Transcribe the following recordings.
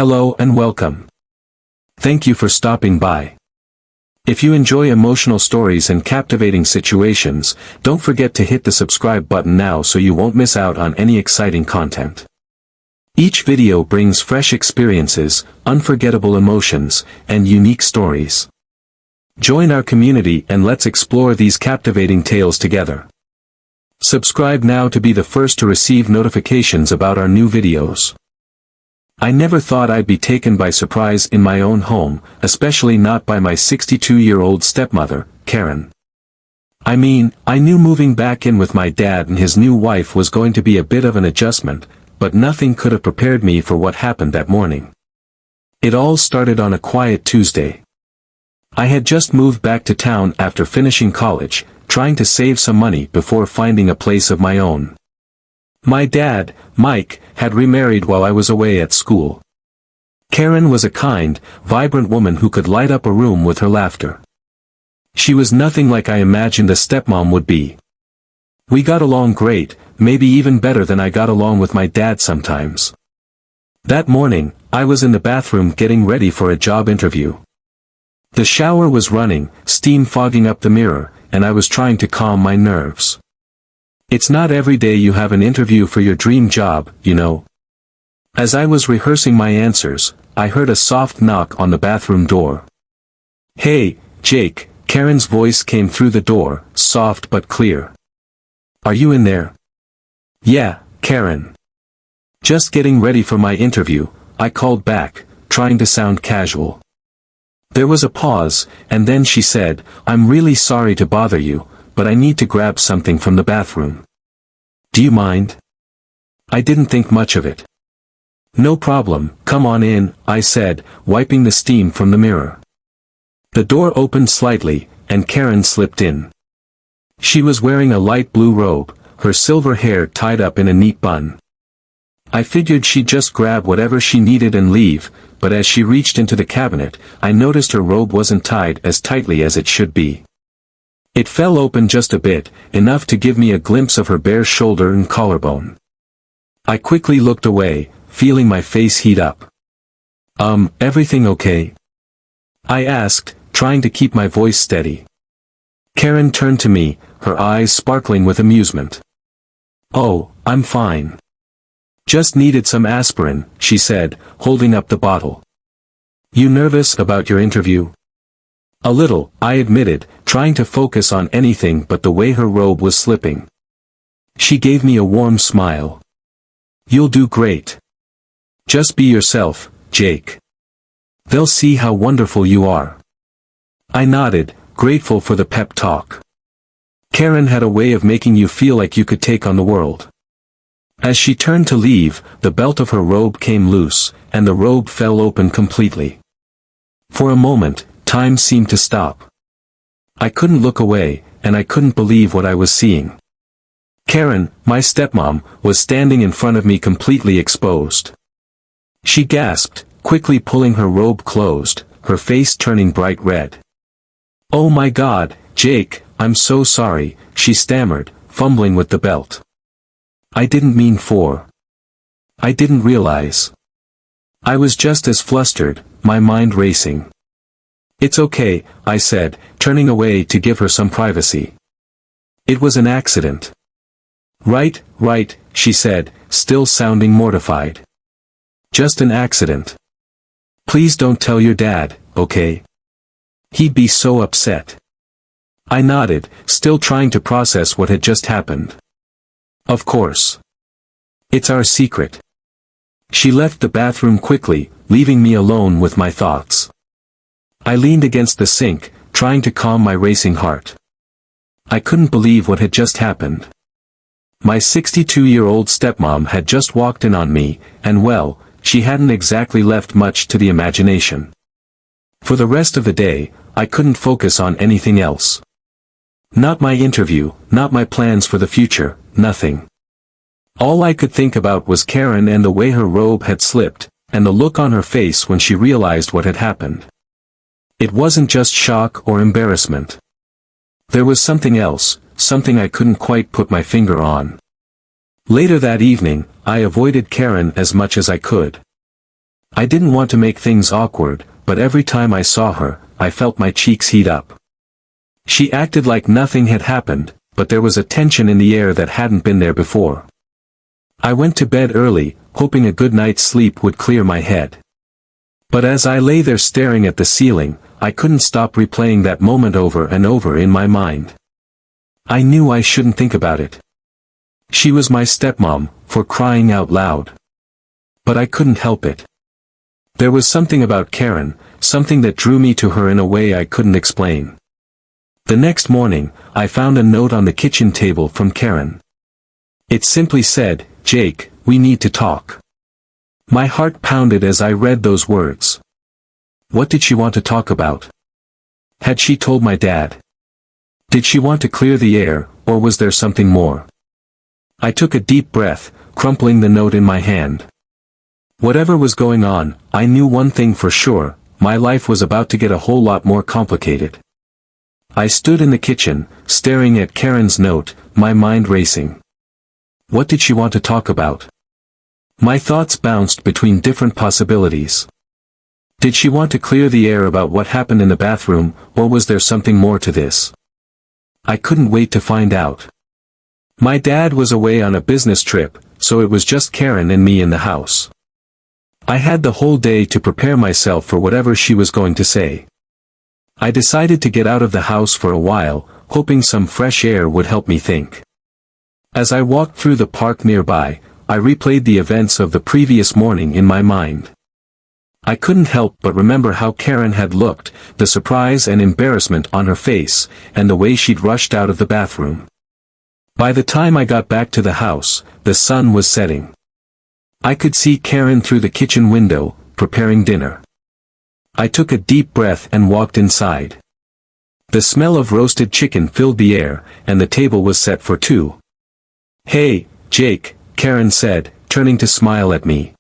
Hello and welcome. Thank you for stopping by. If you enjoy emotional stories and captivating situations, don't forget to hit the subscribe button now so you won't miss out on any exciting content. Each video brings fresh experiences, unforgettable emotions, and unique stories. Join our community and let's explore these captivating tales together. Subscribe now to be the first to receive notifications about our new videos. I never thought I'd be taken by surprise in my own home, especially not by my 62-year-old stepmother, Karen. I mean, I knew moving back in with my dad and his new wife was going to be a bit of an adjustment, but nothing could have prepared me for what happened that morning. It all started on a quiet Tuesday. I had just moved back to town after finishing college, trying to save some money before finding a place of my own. My dad, Mike, had remarried while I was away at school. Karen was a kind, vibrant woman who could light up a room with her laughter. She was nothing like I imagined a stepmom would be. We got along great, maybe even better than I got along with my dad sometimes. That morning, I was in the bathroom getting ready for a job interview. The shower was running, steam fogging up the mirror, and I was trying to calm my nerves. It's not every day you have an interview for your dream job, you know. As I was rehearsing my answers, I heard a soft knock on the bathroom door. "Hey, Jake," Karen's voice came through the door, soft but clear. "Are you in there?" "Yeah, Karen. Just getting ready for my interview," I called back, trying to sound casual. There was a pause, and then she said, "I'm really sorry to bother you, but I need to grab something from the bathroom. Do you mind?" I didn't think much of it. "No problem, come on in," I said, wiping the steam from the mirror. The door opened slightly, and Karen slipped in. She was wearing a light blue robe, her silver hair tied up in a neat bun. I figured she'd just grab whatever she needed and leave, but as she reached into the cabinet, I noticed her robe wasn't tied as tightly as it should be. It fell open just a bit, enough to give me a glimpse of her bare shoulder and collarbone. I quickly looked away, feeling my face heat up. Everything okay?" I asked, trying to keep my voice steady. Karen turned to me, her eyes sparkling with amusement. "Oh, I'm fine. Just needed some aspirin," she said, holding up the bottle. "You nervous about your interview?" "A little," I admitted, trying to focus on anything but the way her robe was slipping. She gave me a warm smile. "You'll do great. Just be yourself, Jake. They'll see how wonderful you are." I nodded, grateful for the pep talk. Karen had a way of making you feel like you could take on the world. As she turned to leave, the belt of her robe came loose, and the robe fell open completely. For a moment, time seemed to stop. I couldn't look away, and I couldn't believe what I was seeing. Karen, my stepmom, was standing in front of me completely exposed. She gasped, quickly pulling her robe closed, her face turning bright red. "Oh my God, Jake, I'm so sorry," she stammered, fumbling with the belt. "I didn't mean for. I didn't realize. I was just as flustered, my mind racing." "It's okay," I said, turning away to give her some privacy. "It was an accident." Right, she said, still sounding mortified. "Just an accident. Please don't tell your dad, okay? He'd be so upset." I nodded, still trying to process what had just happened. "Of course. It's our secret." She left the bathroom quickly, leaving me alone with my thoughts. I leaned against the sink, trying to calm my racing heart. I couldn't believe what had just happened. My 62-year-old stepmom had just walked in on me, and well, she hadn't exactly left much to the imagination. For the rest of the day, I couldn't focus on anything else. Not my interview, not my plans for the future, nothing. All I could think about was Karen and the way her robe had slipped, and the look on her face when she realized what had happened. It wasn't just shock or embarrassment. There was something else, something I couldn't quite put my finger on. Later that evening, I avoided Karen as much as I could. I didn't want to make things awkward, but every time I saw her, I felt my cheeks heat up. She acted like nothing had happened, but there was a tension in the air that hadn't been there before. I went to bed early, hoping a good night's sleep would clear my head. But as I lay there staring at the ceiling, I couldn't stop replaying that moment over and over in my mind. I knew I shouldn't think about it. She was my stepmom, for crying out loud. But I couldn't help it. There was something about Karen, something that drew me to her in a way I couldn't explain. The next morning, I found a note on the kitchen table from Karen. It simply said, "Jake, we need to talk." My heart pounded as I read those words. What did she want to talk about? Had she told my dad? Did she want to clear the air, or was there something more? I took a deep breath, crumpling the note in my hand. Whatever was going on, I knew one thing for sure: my life was about to get a whole lot more complicated. I stood in the kitchen, staring at Karen's note, my mind racing. What did she want to talk about? My thoughts bounced between different possibilities. Did she want to clear the air about what happened in the bathroom, or was there something more to this? I couldn't wait to find out. My dad was away on a business trip, so it was just Karen and me in the house. I had the whole day to prepare myself for whatever she was going to say. I decided to get out of the house for a while, hoping some fresh air would help me think. As I walked through the park nearby, I replayed the events of the previous morning in my mind. I couldn't help but remember how Karen had looked, the surprise and embarrassment on her face, and the way she'd rushed out of the bathroom. By the time I got back to the house, the sun was setting. I could see Karen through the kitchen window, preparing dinner. I took a deep breath and walked inside. The smell of roasted chicken filled the air, and the table was set for two. "Hey, Jake," Karen said, turning to smile at me.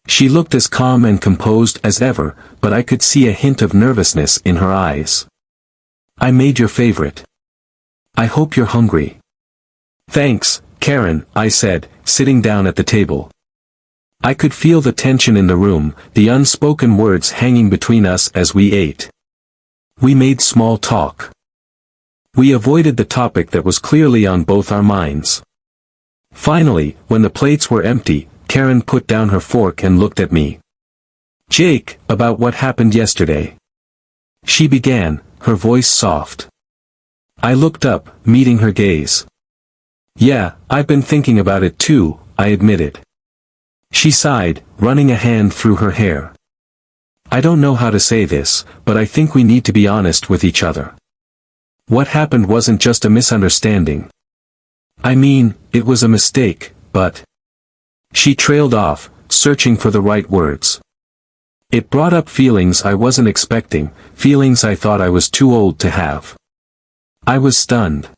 She looked as calm and composed as ever, but I could see a hint of nervousness in her eyes. "I made your favorite. I hope you're hungry." "Thanks, Karen," I said, sitting down at the table. I could feel the tension in the room, the unspoken words hanging between us as we ate. We made small talk. We avoided the topic that was clearly on both our minds. Finally, when the plates were empty, Karen put down her fork and looked at me. "Jake, about what happened yesterday," she began, her voice soft. I looked up, meeting her gaze. "Yeah, I've been thinking about it too," I admitted. She sighed, running a hand through her hair. "I don't know how to say this, but I think we need to be honest with each other. What happened wasn't just a misunderstanding. I mean, it was a mistake, but..." She trailed off, searching for the right words. It brought up feelings I wasn't expecting, feelings I thought I was too old to have. I was stunned.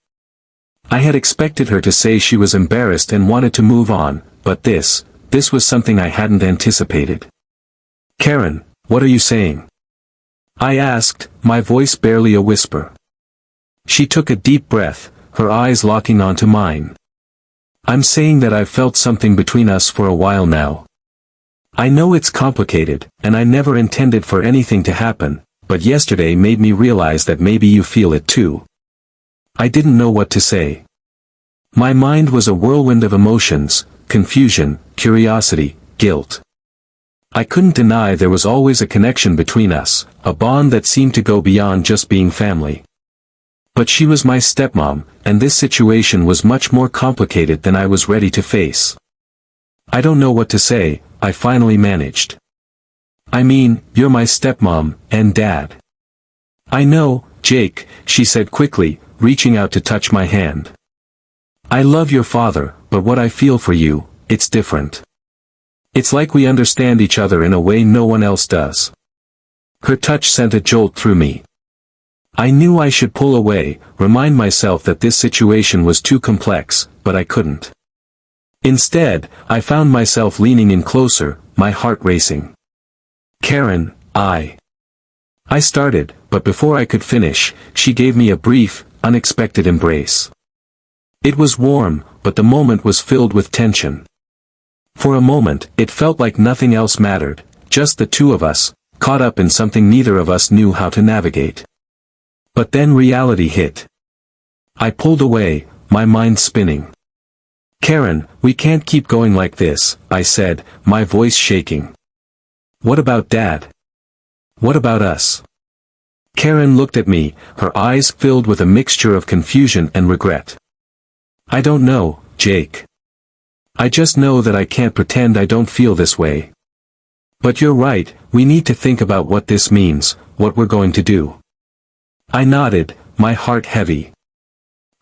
I had expected her to say she was embarrassed and wanted to move on, but this was something I hadn't anticipated. "Karen, what are you saying?" I asked, my voice barely a whisper. She took a deep breath, her eyes locking onto mine. "I'm saying that I've felt something between us for a while now. I know it's complicated, and I never intended for anything to happen, but yesterday made me realize that maybe you feel it too." I didn't know what to say. My mind was a whirlwind of emotions: confusion, curiosity, guilt. I couldn't deny there was always a connection between us, a bond that seemed to go beyond just being family. But she was my stepmom, and this situation was much more complicated than I was ready to face. "I don't know what to say," I finally managed. "I mean, you're my stepmom, and dad." "I know, Jake," she said quickly, reaching out to touch my hand. "I love your father, but what I feel for you, it's different. It's like we understand each other in a way no one else does." Her touch sent a jolt through me. I knew I should pull away, remind myself that this situation was too complex, but I couldn't. Instead, I found myself leaning in closer, my heart racing. "Karen, I started, but before I could finish, she gave me a brief, unexpected embrace. It was warm, but the moment was filled with tension. For a moment, it felt like nothing else mattered, just the two of us, caught up in something neither of us knew how to navigate. But then reality hit. I pulled away, my mind spinning. "Karen, we can't keep going like this," I said, my voice shaking. "What about Dad? What about us?" Karen looked at me, her eyes filled with a mixture of confusion and regret. "I don't know, Jake. I just know that I can't pretend I don't feel this way. But you're right, we need to think about what this means, what we're going to do." I nodded, my heart heavy.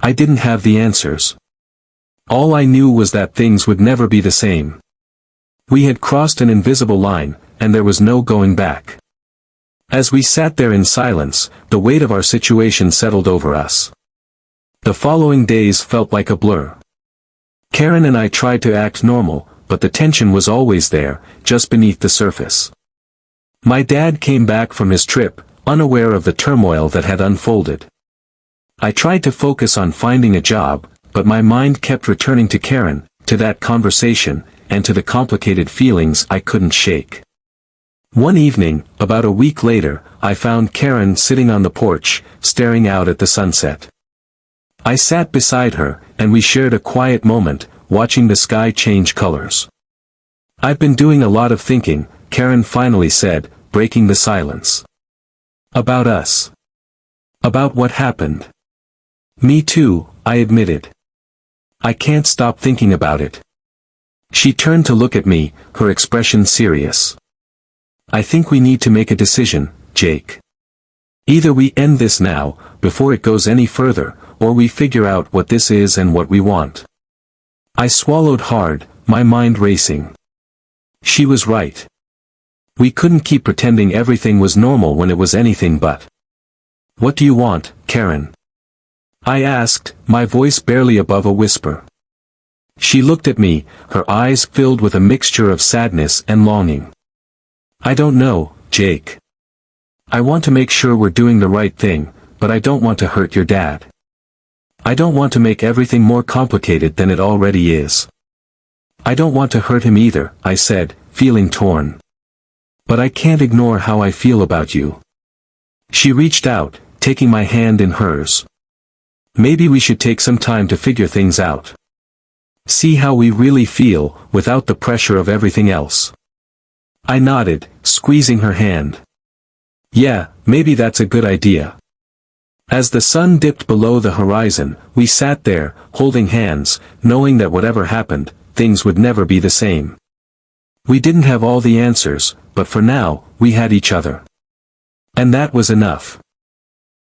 I didn't have the answers. All I knew was that things would never be the same. We had crossed an invisible line, and there was no going back. As we sat there in silence, the weight of our situation settled over us. The following days felt like a blur. Karen and I tried to act normal, but the tension was always there, just beneath the surface. My dad came back from his trip, unaware of the turmoil that had unfolded. I tried to focus on finding a job, but my mind kept returning to Karen, to that conversation, and to the complicated feelings I couldn't shake. One evening, about a week later, I found Karen sitting on the porch, staring out at the sunset. I sat beside her, and we shared a quiet moment, watching the sky change colors. "I've been doing a lot of thinking," Karen finally said, breaking the silence. "About us. About what happened." "Me too," I admitted. "I can't stop thinking about it." She turned to look at me, her expression serious. "I think we need to make a decision, Jake. Either we end this now, before it goes any further, or we figure out what this is and what we want." I swallowed hard, my mind racing. She was right. We couldn't keep pretending everything was normal when it was anything but. "What do you want, Karen?" I asked, my voice barely above a whisper. She looked at me, her eyes filled with a mixture of sadness and longing. "I don't know, Jake. I want to make sure we're doing the right thing, but I don't want to hurt your dad. I don't want to make everything more complicated than it already is. I don't want to hurt him either," I said, feeling torn. "But I can't ignore how I feel about you." She reached out, taking my hand in hers. "Maybe we should take some time to figure things out. See how we really feel, without the pressure of everything else." I nodded, squeezing her hand. "Yeah, maybe that's a good idea." As the sun dipped below the horizon, we sat there, holding hands, knowing that whatever happened, things would never be the same. We didn't have all the answers, but for now, we had each other. And that was enough.